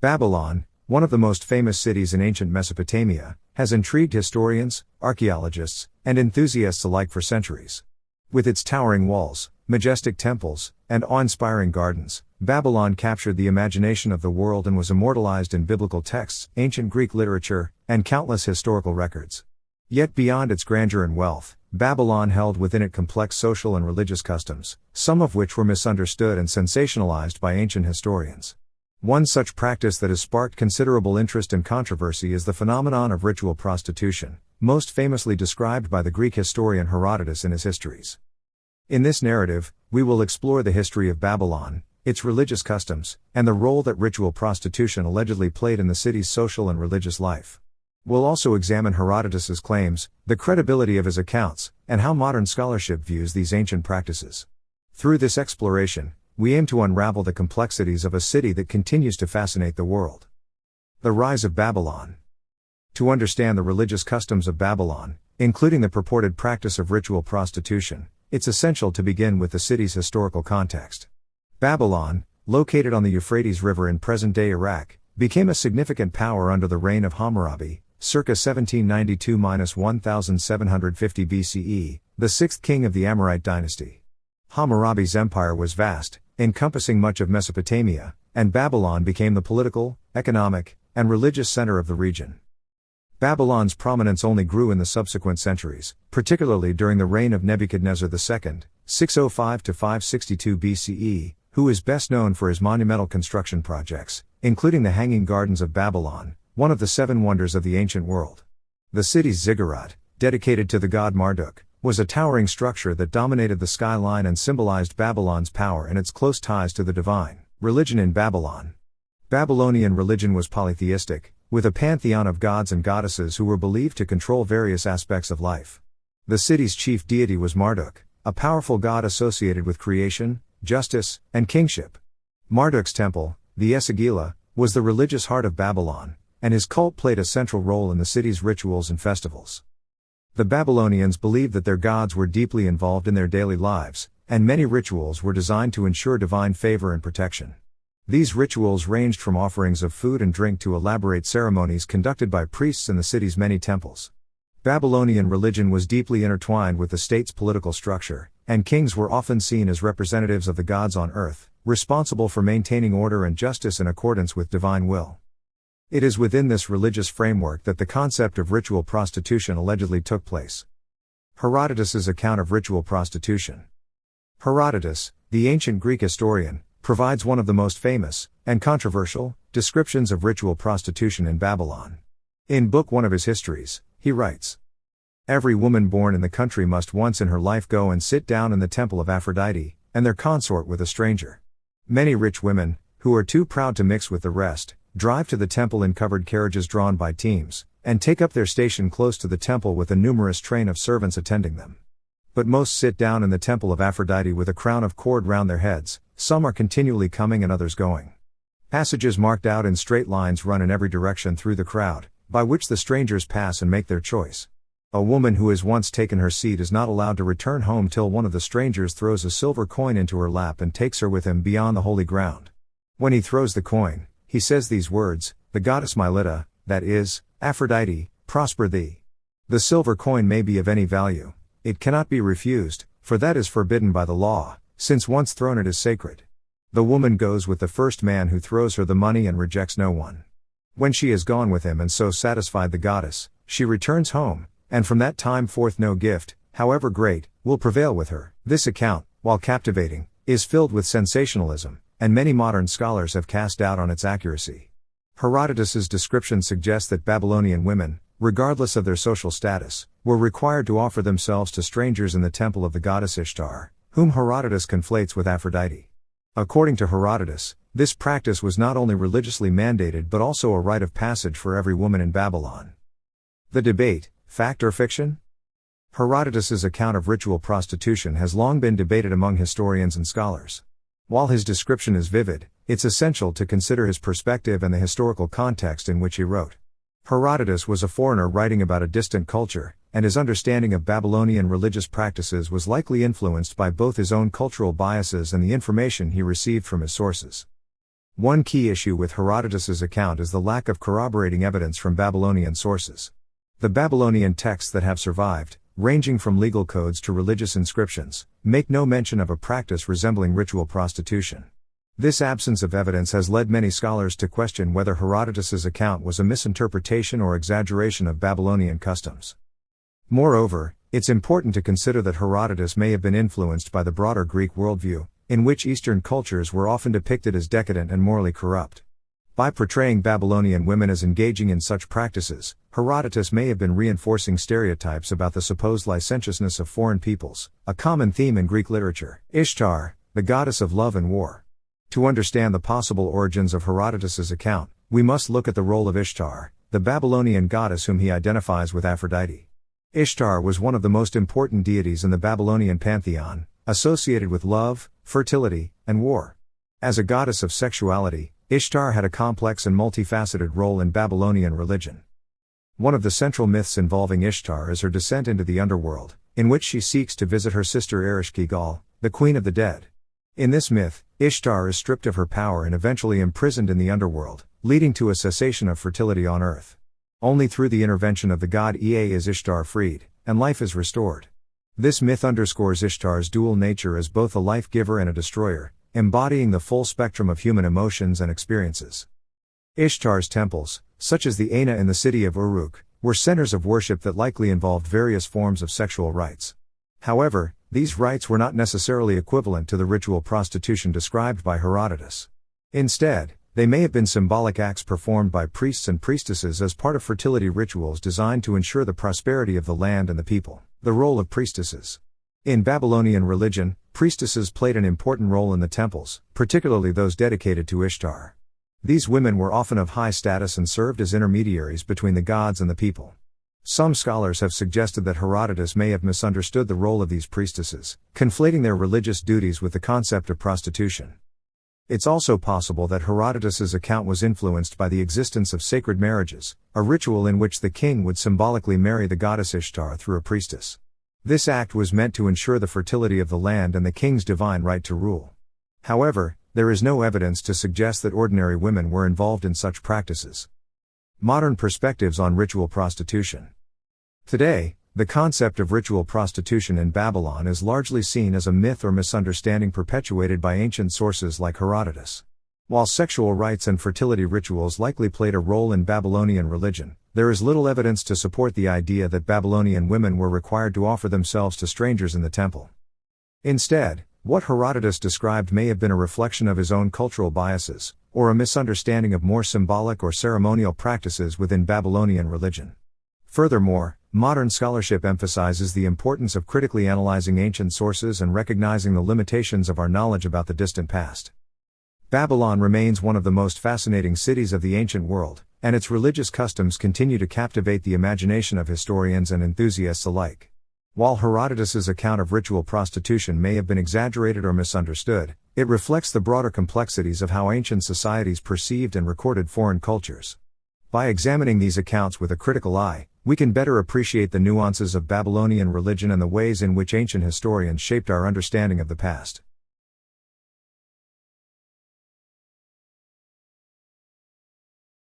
Babylon, one of the most famous cities in ancient Mesopotamia, has intrigued historians, archaeologists, and enthusiasts alike for centuries. With its towering walls, majestic temples, and awe-inspiring gardens, Babylon captured the imagination of the world and was immortalized in biblical texts, ancient Greek literature, and countless historical records. Yet beyond its grandeur and wealth, Babylon held within it complex social and religious customs, some of which were misunderstood and sensationalized by ancient historians. One such practice that has sparked considerable interest and controversy is the phenomenon of ritual prostitution, most famously described by the Greek historian Herodotus in his histories. In this narrative, we will explore the history of Babylon, its religious customs, and the role that ritual prostitution allegedly played in the city's social and religious life. We'll also examine Herodotus's claims, the credibility of his accounts, and how modern scholarship views these ancient practices. Through this exploration, we aim to unravel the complexities of a city that continues to fascinate the world. The rise of Babylon. To understand the religious customs of Babylon, including the purported practice of ritual prostitution, it's essential to begin with the city's historical context. Babylon, located on the Euphrates River in present-day Iraq, became a significant power under the reign of Hammurabi, circa 1792–1750 BCE, the sixth king of the Amorite dynasty. Hammurabi's empire was vast, encompassing much of Mesopotamia, and Babylon became the political, economic, and religious center of the region. Babylon's prominence only grew in the subsequent centuries, particularly during the reign of Nebuchadnezzar II, 605–562 BCE, who is best known for his monumental construction projects, including the Hanging Gardens of Babylon, one of the seven wonders of the ancient world. The city's ziggurat, dedicated to the god Marduk, was a towering structure that dominated the skyline and symbolized Babylon's power and its close ties to the divine. Religion in Babylon. Babylonian religion was polytheistic, with a pantheon of gods and goddesses who were believed to control various aspects of life. The city's chief deity was Marduk, a powerful god associated with creation, justice, and kingship. Marduk's temple, the Esagila, was the religious heart of Babylon, and his cult played a central role in the city's rituals and festivals. The Babylonians believed that their gods were deeply involved in their daily lives, and many rituals were designed to ensure divine favor and protection. These rituals ranged from offerings of food and drink to elaborate ceremonies conducted by priests in the city's many temples. Babylonian religion was deeply intertwined with the state's political structure, and kings were often seen as representatives of the gods on earth, responsible for maintaining order and justice in accordance with divine will. It is within this religious framework that the concept of ritual prostitution allegedly took place. Herodotus's account of ritual prostitution. Herodotus, the ancient Greek historian, provides one of the most famous, and controversial, descriptions of ritual prostitution in Babylon. In Book 1 of his histories, he writes, "Every woman born in the country must once in her life go and sit down in the temple of Aphrodite, and there consort with a stranger. Many rich women, who are too proud to mix with the rest, drive to the temple in covered carriages drawn by teams, and take up their station close to the temple with a numerous train of servants attending them. But most sit down in the temple of Aphrodite with a crown of cord round their heads, some are continually coming and others going. Passages marked out in straight lines run in every direction through the crowd, by which the strangers pass and make their choice. A woman who has once taken her seat is not allowed to return home till one of the strangers throws a silver coin into her lap and takes her with him beyond the holy ground. When he throws the coin, he says these words, 'The goddess Mylitta, that is, Aphrodite, prosper thee.' The silver coin may be of any value, it cannot be refused, for that is forbidden by the law, since once thrown it is sacred. The woman goes with the first man who throws her the money and rejects no one. When she has gone with him and so satisfied the goddess, she returns home, and from that time forth no gift, however great, will prevail with her." This account, while captivating, is filled with sensationalism, and many modern scholars have cast doubt on its accuracy. Herodotus's description suggests that Babylonian women, regardless of their social status, were required to offer themselves to strangers in the temple of the goddess Ishtar, whom Herodotus conflates with Aphrodite. According to Herodotus, this practice was not only religiously mandated but also a rite of passage for every woman in Babylon. The debate, fact or fiction? Herodotus's account of ritual prostitution has long been debated among historians and scholars. While his description is vivid, it's essential to consider his perspective and the historical context in which he wrote. Herodotus was a foreigner writing about a distant culture, and his understanding of Babylonian religious practices was likely influenced by both his own cultural biases and the information he received from his sources. One key issue with Herodotus's account is the lack of corroborating evidence from Babylonian sources. The Babylonian texts that have survived, ranging from legal codes to religious inscriptions, make no mention of a practice resembling ritual prostitution. This absence of evidence has led many scholars to question whether Herodotus's account was a misinterpretation or exaggeration of Babylonian customs. Moreover, it's important to consider that Herodotus may have been influenced by the broader Greek worldview, in which Eastern cultures were often depicted as decadent and morally corrupt. By portraying Babylonian women as engaging in such practices, Herodotus may have been reinforcing stereotypes about the supposed licentiousness of foreign peoples, a common theme in Greek literature. Ishtar, the goddess of love and war. To understand the possible origins of Herodotus's account, we must look at the role of Ishtar, the Babylonian goddess whom he identifies with Aphrodite. Ishtar was one of the most important deities in the Babylonian pantheon, associated with love, fertility, and war. As a goddess of sexuality, Ishtar had a complex and multifaceted role in Babylonian religion. One of the central myths involving Ishtar is her descent into the underworld, in which she seeks to visit her sister Ereshkigal, the queen of the dead. In this myth, Ishtar is stripped of her power and eventually imprisoned in the underworld, leading to a cessation of fertility on earth. Only through the intervention of the god Ea is Ishtar freed, and life is restored. This myth underscores Ishtar's dual nature as both a life-giver and a destroyer, embodying the full spectrum of human emotions and experiences. Ishtar's temples, such as the Aina in the city of Uruk, were centers of worship that likely involved various forms of sexual rites. However, these rites were not necessarily equivalent to the ritual prostitution described by Herodotus. Instead, they may have been symbolic acts performed by priests and priestesses as part of fertility rituals designed to ensure the prosperity of the land and the people. The role of priestesses. In Babylonian religion, priestesses played an important role in the temples, particularly those dedicated to Ishtar. These women were often of high status and served as intermediaries between the gods and the people. Some scholars have suggested that Herodotus may have misunderstood the role of these priestesses, conflating their religious duties with the concept of prostitution. It's also possible that Herodotus's account was influenced by the existence of sacred marriages, a ritual in which the king would symbolically marry the goddess Ishtar through a priestess. This act was meant to ensure the fertility of the land and the king's divine right to rule. However, there is no evidence to suggest that ordinary women were involved in such practices. Modern perspectives on ritual prostitution. Today, the concept of ritual prostitution in Babylon is largely seen as a myth or misunderstanding perpetuated by ancient sources like Herodotus. While sexual rites and fertility rituals likely played a role in Babylonian religion, there is little evidence to support the idea that Babylonian women were required to offer themselves to strangers in the temple. Instead, what Herodotus described may have been a reflection of his own cultural biases, or a misunderstanding of more symbolic or ceremonial practices within Babylonian religion. Furthermore, modern scholarship emphasizes the importance of critically analyzing ancient sources and recognizing the limitations of our knowledge about the distant past. Babylon remains one of the most fascinating cities of the ancient world, and its religious customs continue to captivate the imagination of historians and enthusiasts alike. While Herodotus's account of ritual prostitution may have been exaggerated or misunderstood, it reflects the broader complexities of how ancient societies perceived and recorded foreign cultures. By examining these accounts with a critical eye, we can better appreciate the nuances of Babylonian religion and the ways in which ancient historians shaped our understanding of the past.